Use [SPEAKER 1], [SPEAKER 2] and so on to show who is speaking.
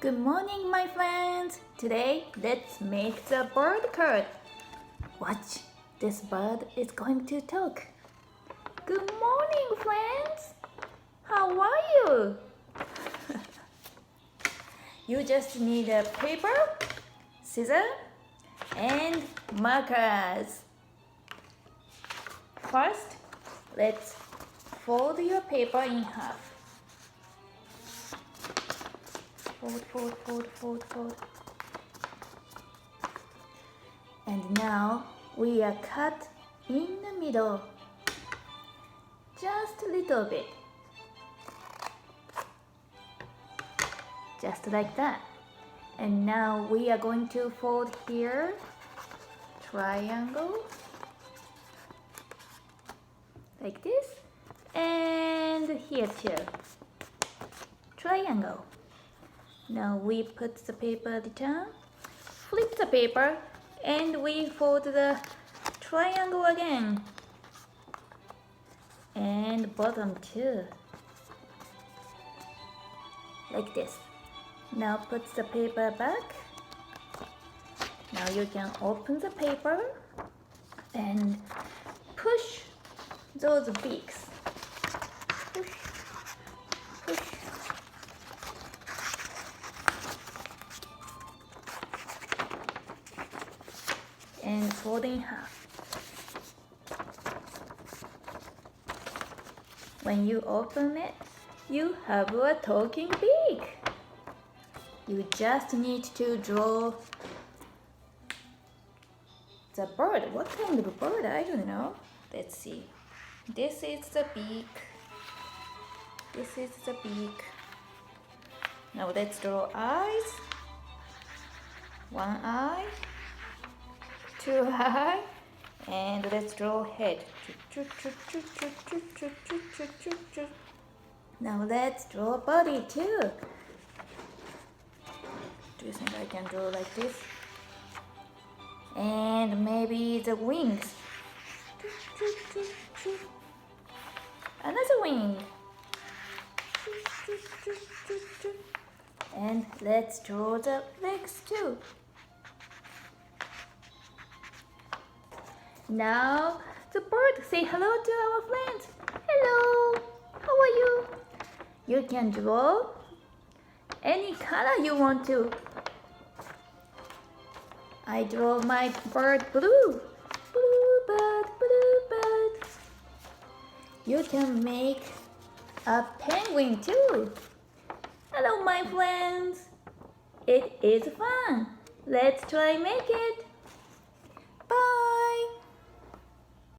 [SPEAKER 1] Good morning, my friends. Today, let's make the bird card. Watch, this bird is going to talk. Good morning, friends. How are you? You just need a paper, scissors, and markers. First, let's fold your paper in half. Fold. And now we are cut in the middle, just a little bit, just like that. And now we are going to fold here, triangle, like this, and here too, triangle. Now we put the paper down, flip the paper, and we fold the triangle again. And bottom too. Like this. Now put the paper back. Now you can open the paper and push those beaks. Push. And fold in half. When you open it, you have a talking beak. You just need to draw the bird. What kind of bird? I don't know. Let's see. This is the beak. This is the beak. Now let's draw eyes. One eye. Two eye, and let's draw head. Now let's draw body too. Do you think I can draw like this? And maybe the wings. Another wing. And let's draw the legs too. Now the bird say hello to our friends. Hello, how are you? You can draw any color you want to. I draw my bird blue. Blue bird. You can make a penguin too. Hello, my friends. It is fun. Let's try make it.